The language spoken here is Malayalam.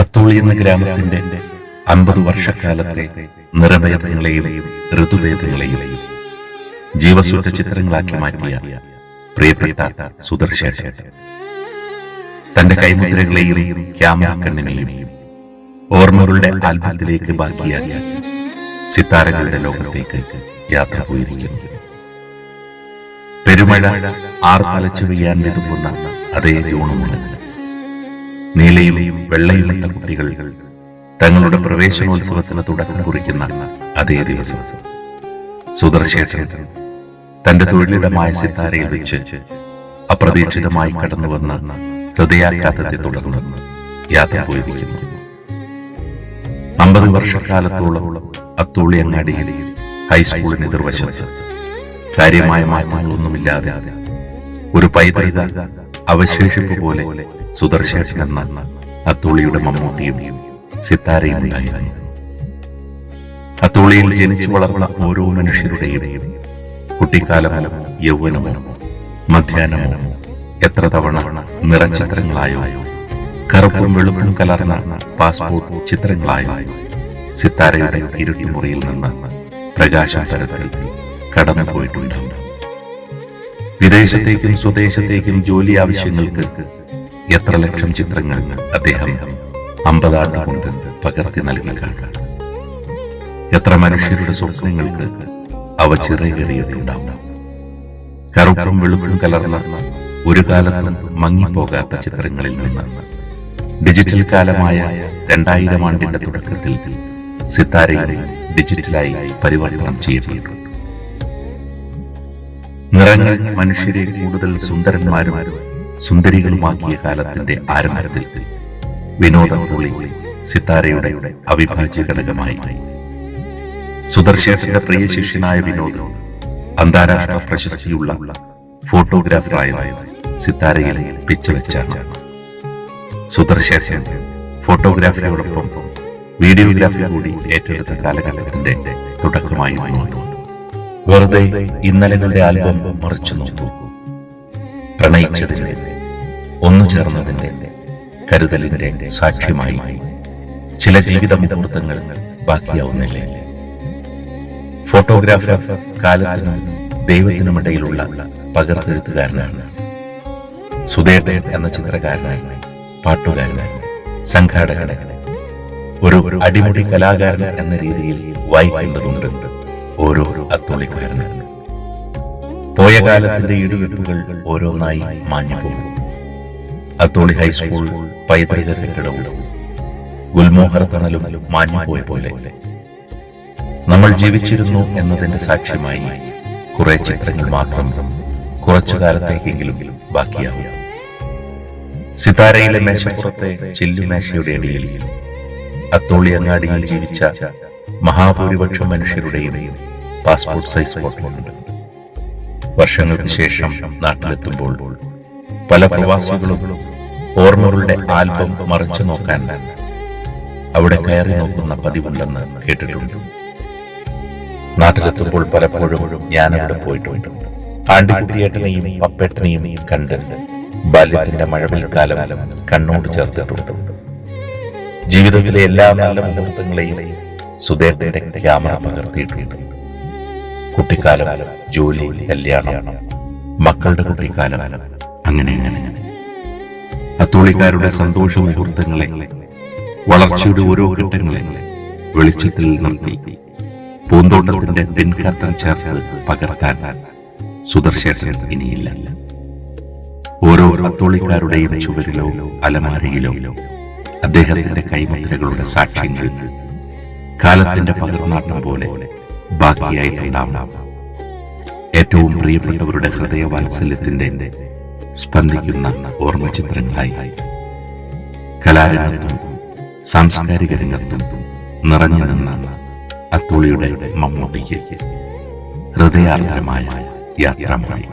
അത്തോളി എന്ന ഗ്രാമത്തിന്റെ 50 വർഷക്കാലത്തെ നിറഭേദങ്ങളെയും ഋതുഭേദങ്ങളെയും ജീവസുറ്റ ചിത്രങ്ങളാക്കി മാറ്റിയ പ്രിയപ്പെട്ട സുദർശേഷൻ തന്റെ കൈമുദ്രകളെയും ക്യാമറ കണ്ണിനെയും ഓർമ്മകളുടെ ആൽബത്തിലേക്ക് ബാക്കിയാക്കി സിത്താരകളുടെ ലോകത്തേക്ക് യാത്ര പോയിരിക്കുന്നു. പെരുമഴ ആർത്തലച്ചു പെയ്യാൻ വിതുമ്പുന്ന അതേ ജൂണുമുതൽ നീലയും വെള്ളയുമിട്ട കുട്ടികൾ തങ്ങളുടെ പ്രവേശനോത്സവത്തിന് തുടക്കം കുറിക്കുന്ന അതേ ദിവസം സുദർശേഷൻ തന്റെ തൊഴിലിടമായ സിത്താരയിൽ വെച്ച് അപ്രതീക്ഷിതമായി കടന്നുവന്ന ഹൃദയാഘാതത്തെ തുടർന്ന് യാത്ര പോയിരിക്കുന്നു. 50 വർഷക്കാലത്തോളം അത്തോളി അങ്ങാടിയിൽ ഹൈസ്കൂളിന് എതിർവശത്ത് കാര്യമായ മാറ്റങ്ങളൊന്നുമില്ലാതെ ഒരു പൈതൃക അവശേഷിപ്പ് പോലെ സുദർശേഷൻ എന്ന അത്തോളിയുടെ മമ്മൂട്ടിയും സിത്താരയും ഉണ്ടായിരുന്നു. അത്തോളിയിൽ ജനിച്ചു വളർന്ന ഓരോ മനുഷ്യരുടെയും കുട്ടിക്കാലമോ യൗവനമോ മധ്യാഹ്നമോ എത്ര തവണ നിറചിത്രങ്ങളായോ കറുപ്പും വെളുപ്പും കലർന്ന പാസ്പോർട്ട് ചിത്രങ്ങളായോ സിത്താരയുടെ ഇരുട്ടുമുറിയിൽ നിന്ന് പ്രകാശം തരത്തിൽ കടന്നുപോയിട്ടുണ്ടാവും. വിദേശത്തേക്കും സ്വദേശത്തേക്കും ജോലി ആവശ്യങ്ങൾക്ക് എത്ര ലക്ഷം ചിത്രങ്ങൾ അദ്ദേഹം 50 ആണ്ട് കൊണ്ട് പകർത്തി നൽകി കാണും. എത്ര മനുഷ്യരുടെ സ്വപ്നങ്ങൾക്ക് അവ ചിറകേറിയിട്ടുണ്ടാവും. കറുപ്പും വെളുപ്പും കലർന്ന ഒരു കാലത്തും മങ്ങിപ്പോകാത്ത ചിത്രങ്ങളിൽ നിന്ന് ഡിജിറ്റൽ കാലമായ 2000 ആണ്ടിന്റെ തുടക്കത്തിൽ സിത്താരയെ ഡിജിറ്റലായി പരിവർത്തനം ചെയ്യപ്പെട്ടു. നിറങ്ങൾ മനുഷ്യരെ കൂടുതൽ സുന്ദരന്മാരും സുന്ദരികളുമാക്കിയ കാലത്തിന്റെ ആരംഭത്തിൽ വിനോദത്തോളി സിത്താരയുടെ അവിഭാജ്യ ഘടകമായി. സുദർശേഷന്റെ പ്രിയ ശിഷ്യനായ വിനോദ് അന്താരാഷ്ട്ര പ്രശസ്തിയുള്ള ഫോട്ടോഗ്രാഫറായ സിത്താരയിൽ പിച്ചുവെച്ചാണ്. സുദർശേഷൻ ഫോട്ടോഗ്രാഫിയോടൊപ്പം വീഡിയോഗ്രാഫി കൂടി ഏറ്റെടുത്ത കാലഘട്ടത്തിന്റെ തുടക്കമായി വന്നു. വെറുതെ ഇന്നലകളുടെ ആൽബം മറിച്ചു നോക്കൂ. പ്രണയിച്ചതിന്റെ ഒന്നുചേർന്നതിന്റെ കരുതലിന്റെ സാക്ഷ്യമായി ചില ജീവിത മുഹൂർത്തങ്ങൾ ബാക്കിയാവുന്നില്ലേ? ഫോട്ടോഗ്രാഫർ കാലത്തിനും ദൈവത്തിനുമിടയിലുള്ള പകർത്തെഴുത്തുകാരനാണ്. സുധേട്ടൻ എന്ന ചിത്രകാരനായി, പാട്ടുകാരനായി, സംഘാടകനായി, ഒരു അടിമുടി കലാകാരൻ എന്ന രീതിയിൽ വായിക്കേണ്ടതുണ്ട് ഓരോ അത്തോളിക്കാരനും. പോയ കാലത്തിന്റെ ഇടിവെപ്പുകൾ ഓരോന്നായി മാഞ്ഞു പോകും. അത്തോളി ഹൈസ്കൂൾ പൈതൃക കെട്ടിടവും ഗുൽമോഹർ തണലും മാഞ്ഞുപോയ പോലെ നമ്മൾ ജീവിച്ചിരുന്നു എന്നതിന്റെ സാക്ഷ്യമായി കുറെ ചിത്രങ്ങൾ മാത്രം കുറച്ചു കാലത്തേക്കെങ്കിലും ബാക്കിയാവും. സിത്താരയിലെ മേശപ്പുറത്തെ ചില്ലുമേശയുടെ അടിയിൽ അത്തോളി അങ്ങാടിയിൽ ജീവിച്ച മഹാഭൂരിപക്ഷം മനുഷ്യരുടെയും പാസ്പോർട്ട് സൈസ് ഫോട്ടോയുണ്ട്. വർഷങ്ങൾക്ക് ശേഷം നാട്ടിലെത്തുമ്പോൾ പല പ്രവാസികളും ഓർമ്മകളുടെ ആൽബം മറിച്ചു നോക്കാൻ അവിടെ കയറി നോക്കുന്ന പതിവുണ്ടെന്ന് കേട്ടിട്ടുണ്ട്. നാട്ടിലെത്തുമ്പോൾ പലപ്പോഴും ഞാനവിടെ പോയിട്ടുണ്ട്. ആണ്ടിക്കുട്ടിയേട്ടനെയും പപ്പേട്ടനെയും കണ്ട് ബാല്യത്തിന്റെ മഴവിൽക്കാലം കണ്ണോട് ചേർത്തിട്ടുണ്ട്. ജീവിതത്തിലെ എല്ലാ നല്ല മുഹൂർത്തങ്ങളെയും സുധേട്ടന്റെ ക്യാമറ പകർത്തിയിട്ടുണ്ട്. കുട്ടിക്കാലം, ജോലി, കല്യാണം, മക്കളുടെ കുട്ടിക്കാലം, അങ്ങനെ അത്തോളിക്കാരുടെ സന്തോഷ മുഹൂർത്തങ്ങളെ, വളർച്ചയുടെ ഓരോ ഘട്ടങ്ങളെ വെളിച്ചത്തിൽ നിർത്തി പൂന്തോട്ടത്തിന്റെ പിൻകർട്ടൻ ചേർത്ത് പകർത്താൻ സുദർശേഷൻ ഇനിയില്ല. ഓരോ അത്തോളിക്കാരുടെയും ചുവരിലോ അലമാരയിലോ അദ്ദേഹത്തിന്റെ കൈമുദ്രകളുടെ സാക്ഷ്യങ്ങൾ കാലത്തിന്റെ പകർന്നാട്ടം പോലെ ബാക്കിയായിട്ടുണ്ടാവണം. ഏറ്റവും പ്രിയപ്പെട്ടവരുടെ ഹൃദയവാത്സല്യത്തിന്റെ സ്പന്ദിക്കുന്ന ഓർമ്മചിത്രങ്ങളായി കലാരംഗത്തും സാംസ്കാരിക രംഗത്തും നിറഞ്ഞു നിന്ന അത്തോളിയുടെ മമ്മൂട്ടിക്ക് ഹൃദയാർദ്രമായ യാത്രാമൊഴി.